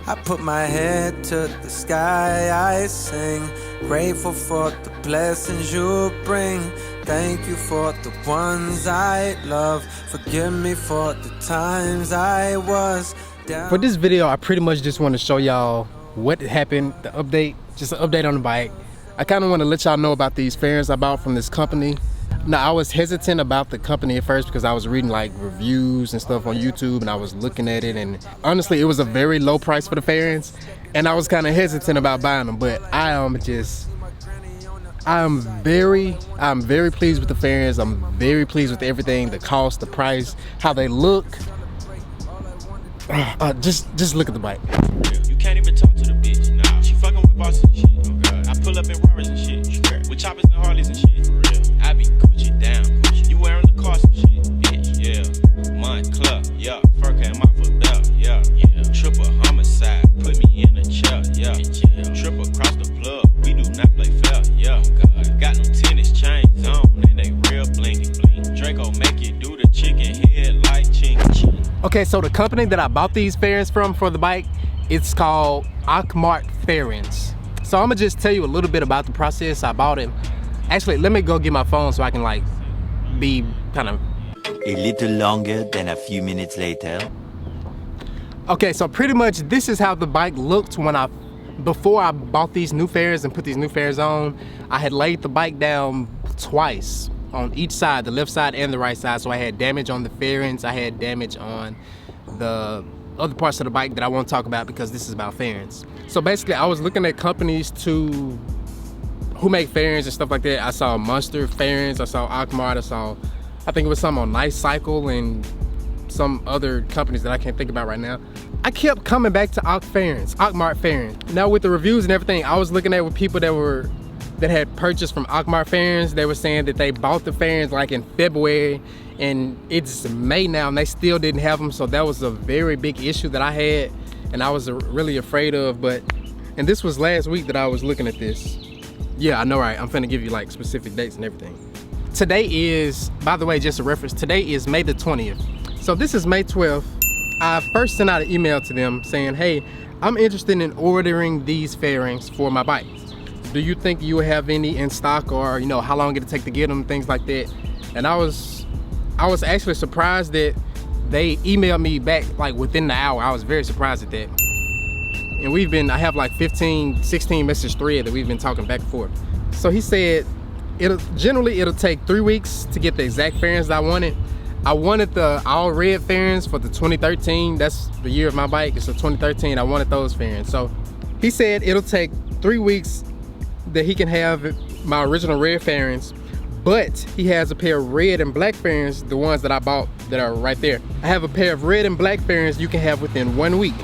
I put my head to the sky, I sing, grateful for the blessings you bring. Thank you for the ones I love. Forgive me for the times I was down. For this video, I pretty much just want to show y'all what happened, the update, just an update on the bike. I kind of want to let y'all know about these fairings I bought from this company. Now, I was hesitant about the company at first because I was reading like reviews and stuff on YouTube, and I was looking at it, and honestly, it was a very low price for the fairings, and I was kind of hesitant about buying them. But I'm very pleased with the fairings. I'm very pleased with everything, the cost, the price, how they look. Just look at the bike. You can't even talk to the bitch. Nah, she fucking with bosses and shit. Oh God. I pull up in Rarers and shit. With choppers and Harleys and shit. For real. I be Gucci down. Gucci. You wearing Lacoste and shit, bitch. Yeah. Montclair. Yeah. Fur came off a belt. Yeah. Yeah. Triple homicide. Put me in a chair. Yeah. Triple across the plug. We do not play fair. Yeah. God. Got no tennis chains on and they real blingy bling. Draco make you do the chicken head like ching ching. Okay, so the company that I bought these fairings from for the bike, it's called Auctmart Fairings. So I'm gonna just tell you a little bit about the process. I bought it. Actually, let me go get my phone so I can like be kind of. A little longer than a few minutes later. Okay, so pretty much this is how the bike looked before I bought these new fairings and put these new fairings on. I had laid the bike down twice on each side, the left side and the right side. So I had damage on the fairings, I had damage on the other parts of the bike that I won't talk about because this is about fairings. So basically I was looking at companies who make fairings and stuff like that. I saw Monster Fairings, I saw Auctmart, I think it was some on Nice Cycle and some other companies that I can't think about right now. I kept coming back to Auctmart Fairings. Now with the reviews and everything, I was looking at with people that had purchased from Auctmart Fairings. They were saying that they bought the fairings like in February and it's May now and they still didn't have them. So that was a very big issue that I had and I was really afraid of. And this was last week that I was looking at this. Yeah, I know, right? I'm finna give you like specific dates and everything. Today is, by the way, just a reference, today is May the 20th. So this is May 12th. I first sent out an email to them saying, hey, I'm interested in ordering these fairings for my bike. Do you think you have any in stock, or you know how long it'll take to get them, things like that? And I was actually surprised that they emailed me back like within the hour. I was very surprised at that. And I have like 16 message thread that we've been talking back and forth. So he said generally it'll take 3 weeks to get the exact fairings that I wanted. I wanted the all red fairings for the 2013. That's the year of my bike. It's a 2013. I wanted those fairings. So he said it'll take 3 weeks that he can have my original red fairings, but he has a pair of red and black fairings, the ones that I bought that are right there. I have a pair of red and black fairings you can have within 1 week.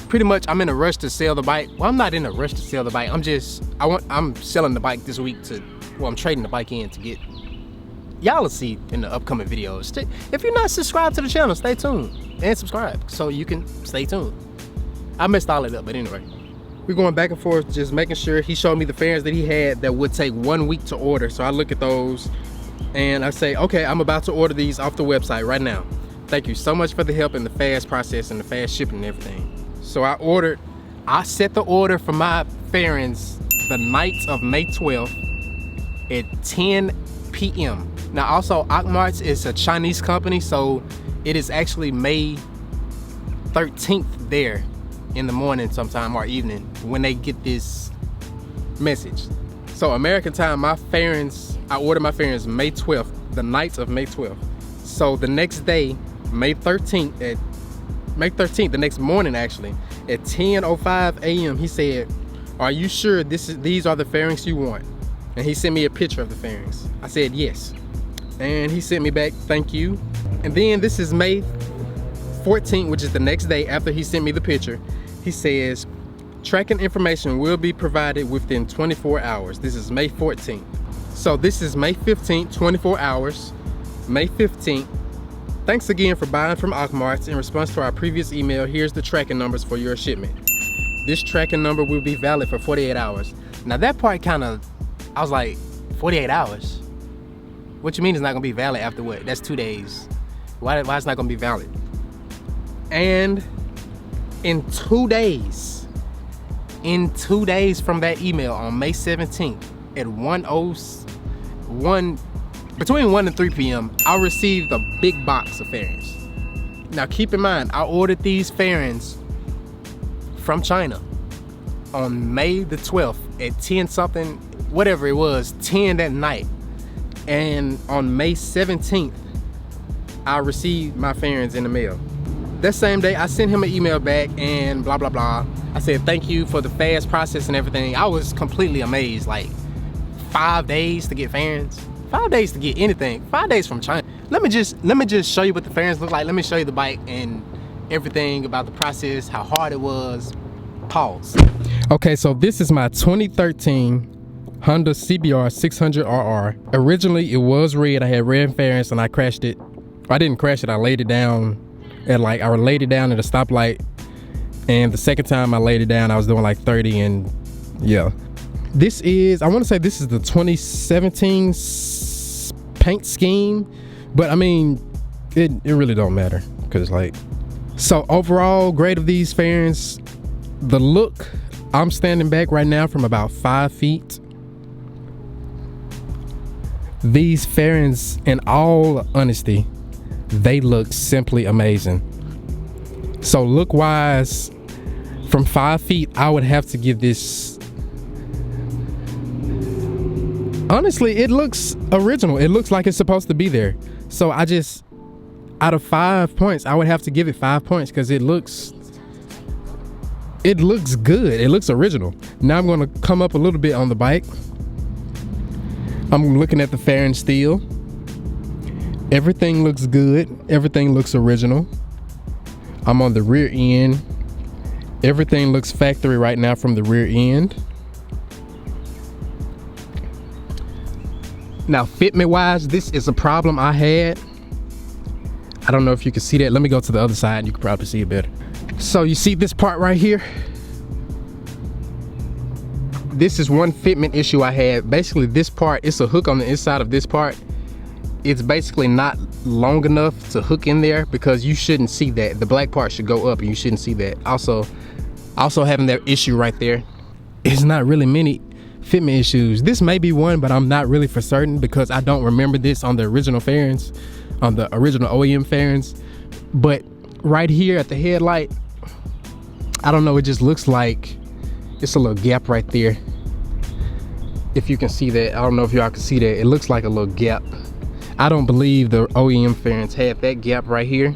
Pretty much I'm in a rush to sell the bike. Well, I'm not in a rush to sell the bike. I'm selling the bike this week I'm trading the bike in to get, y'all will see in the upcoming videos. If you're not subscribed to the channel, stay tuned and subscribe so you can stay tuned. I messed all it up, but anyway. We're going back and forth, just making sure. He showed me the fairings that he had that would take 1 week to order. So I look at those and I say, okay, I'm about to order these off the website right now. Thank you so much for the help and the fast process and the fast shipping and everything. So I set the order for my fairings the night of May 12th at 10 p.m. Now also Auctmarts is a Chinese company, so it is actually May 13th there in the morning sometime or evening when they get this message. So American time, I ordered my fairings May 12th, the night of May 12th. So the next day, May 13th, the next morning actually, at 10:05 a.m. he said, are you sure these are the fairings you want? And he sent me a picture of the fairings. I said yes. And he sent me back, thank you. And then this is May 14th, which is the next day after he sent me the picture. He says, tracking information will be provided within 24 hours. This is May 14th. So this is May 15th, 24 hours, May 15th. Thanks again for buying from Auctmarts. In response to our previous email, here's the tracking numbers for your shipment. This tracking number will be valid for 48 hours. Now that part I was like, 48 hours? What you mean it's not gonna be valid after what? That's 2 days. Why it's not gonna be valid? And in 2 days from that email on May 17th at between 1 and 3 p.m., I received a big box of fairings. Now keep in mind, I ordered these fairings from China on May the 12th at 10 something, whatever it was, 10 that night. And on May 17th, I received my fairings in the mail. That same day, I sent him an email back and blah, blah, blah. I said, thank you for the fast process and everything. I was completely amazed, like 5 days to get fairings. 5 days to get anything, 5 days from China. Let me just show you what the fairings look like. Let me show you the bike and everything about the process, how hard it was. Pause. Okay, so this is my 2013 Honda CBR 600RR. Originally, it was red. I had red fairings and I crashed it. I didn't crash it, I laid it down at I laid it down at a stoplight. And the second time I laid it down, I was doing like 30 and yeah. This is, I want to say this is the 2017 paint scheme, but I mean, it really don't matter because like, so overall grade of these fairings, the look, I'm standing back right now from about 5 feet. These fairings, in all honesty, they look simply amazing. So look wise, from 5 feet, I would have to give this, honestly, it looks original. It looks like it's supposed to be there. So I just, out of 5 points, I would have to give it 5 points because it looks good. It looks original. Now I'm gonna come up a little bit on the bike. I'm looking at the fairing steel. Everything looks good. Everything looks original. I'm on the rear end. Everything looks factory right now from the rear end. Now, fitment wise, this is a problem I had. I don't know if you can see that. Let me go to the other side and you can probably see it better. So you see this part right here? This is one fitment issue I had. Basically this part, it's a hook on the inside of this part. It's basically not long enough to hook in there because you shouldn't see that. The black part should go up and you shouldn't see that. Also having that issue right there. It's not really many fitment issues. This may be one, but I'm not really for certain because I don't remember this on the original fairings, on the original OEM fairings. But right here at the headlight, I don't know, it just looks like it's a little gap right there. If you can see that, I don't know if y'all can see that. It looks like a little gap. I don't believe the OEM fairings had that gap right here,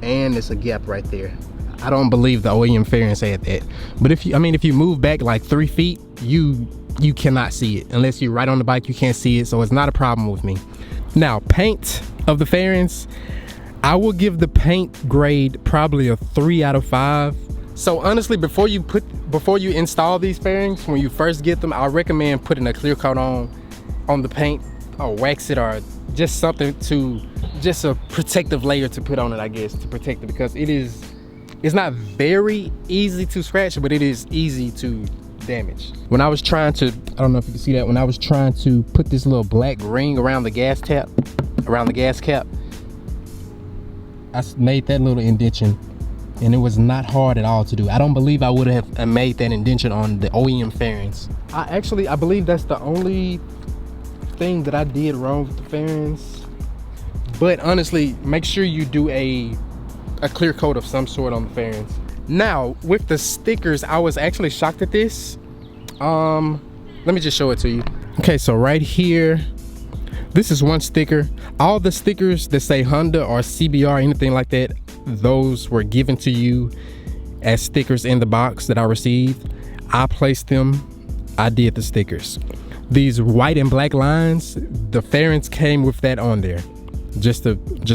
and it's a gap right there. I don't believe the OEM fairings had that. But if you move back like 3 feet, you cannot see it unless you're right on the bike. You can't see it, so it's not a problem with me. Now, paint of the fairings, I will give the paint grade probably a 3 out of 5. So honestly, before you install these fairings, when you first get them, I recommend putting a clear coat on the paint, or wax it, or just something just a protective layer to put on it, I guess, to protect it, because it's not very easy to scratch, but it is easy to damage. When I was trying to, I don't know if you can see that, when I was trying to put this little black ring around the gas cap, I made that little indentation, and it was not hard at all to do. I don't believe I would have made that indentation on the OEM fairings. I believe that's the only thing that I did wrong with the fairings. But honestly, make sure you do a clear coat of some sort on the fairings. Now, with the stickers, I was actually shocked at this. Let me just show it to you. Okay, so right here, this is one sticker. All the stickers that say Honda or CBR, anything like that, those were given to you as stickers in the box that I received. I placed them, I did the stickers. These white and black lines, the fairings came with that on there. Just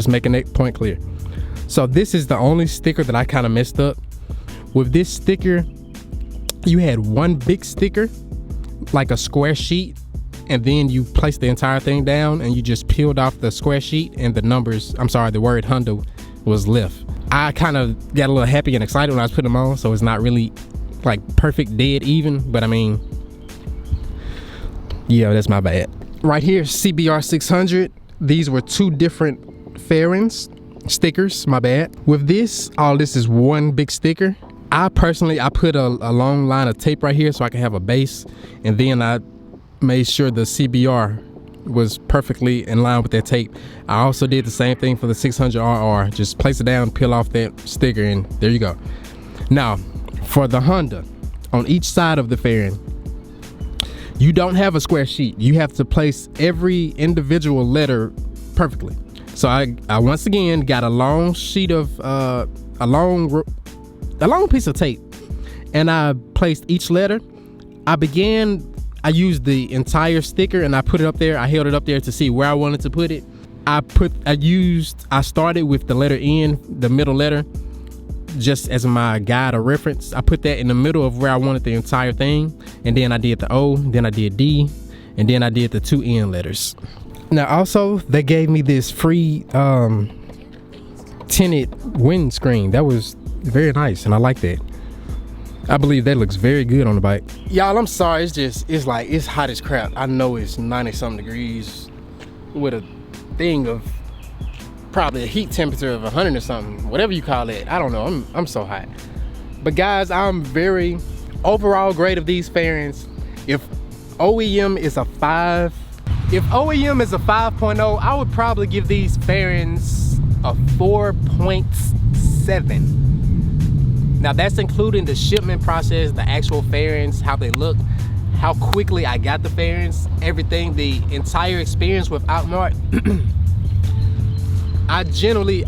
making that point clear. So this is the only sticker that I kind of messed up. With this sticker, you had one big sticker, like a square sheet, and then you placed the entire thing down and you just peeled off the square sheet, and the word Honda was left. I kind of got a little happy and excited when I was putting them on, so it's not really like perfect dead even, but I mean, yeah, that's my bad. Right here, CBR 600. These were two different fairings. stickers, my bad. With this, all this is one big sticker. I personally put a long line of tape right here so I can have a base, and then I made sure the CBR was perfectly in line with that tape. I also did the same thing for the 600RR. Just place it down, peel off that sticker, and there you go. Now, for the Honda, on each side of the fairing, you don't have a square sheet. You have to place every individual letter perfectly. So I once again got a long sheet of a long piece of tape, and I placed each letter. I used the entire sticker and I put it up there. I held it up there to see where I wanted to put it. I started with the letter N, the middle letter, just as my guide or reference. I put that in the middle of where I wanted the entire thing, and then I did the O, then I did D, and then I did the 2 N letters. Now also, they gave me this free tinted windscreen. That was very nice, and I like that. I believe that looks very good on the bike. Y'all, I'm sorry, it's hot as crap. I know it's 90-something degrees with a thing of probably a heat temperature of 100 or something, whatever you call it. I don't know, I'm so hot. But guys, I'm very, overall grade of these fairings, if OEM is a 5.0, I would probably give these fairings a 4.7. Now that's including the shipment process, the actual fairings, how they look, how quickly I got the fairings, everything, the entire experience with Auctmart. I genuinely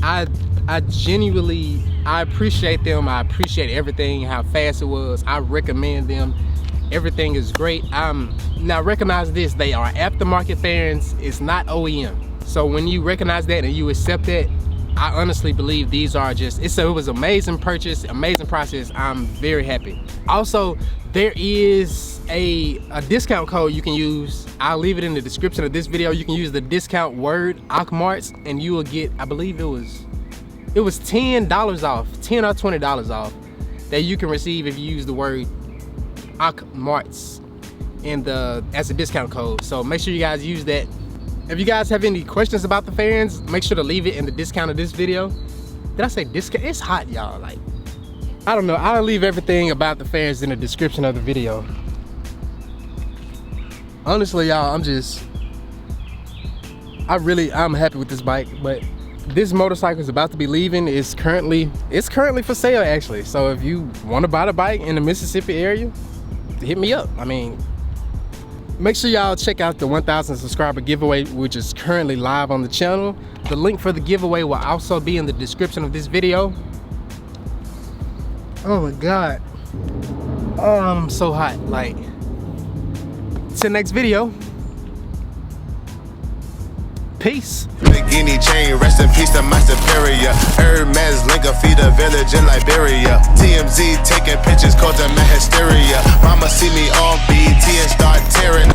appreciate them. I appreciate everything, how fast it was. I recommend them. Everything is great. Now recognize this, they are aftermarket fairings. It's not OEM. So when you recognize that and you accept that, I honestly believe these are just, it was an amazing purchase, amazing process. I'm very happy. Also, there is a discount code you can use. I'll leave it in the description of this video. You can use the discount word AUCTMARTS, and you will get, I believe it was $10 off, $10 or $20 off that you can receive if you use the word AUCTMARTS as a discount code. So make sure you guys use that. If you guys have any questions about the fairings, make sure to leave it in the discount of this video. Did I say discount? It's hot, y'all. Like, I don't know. I'll leave everything about the fairings in the description of the video. Honestly, y'all, I'm happy with this bike, but this motorcycle is about to be leaving. It's currently for sale, actually. So if you want to buy the bike in the Mississippi area, hit me up. I mean, make sure y'all check out the 1,000 subscriber giveaway, which is currently live on the channel. The link for the giveaway will also be in the description of this video. Oh my God. Oh, I'm so hot. Like, till the next video. Peace. Bikini chain, rest in peace to my superior. Hermes link a feed a village in Liberia. TMZ taking pictures, causing my hysteria. Mama see me on BT and start tearing.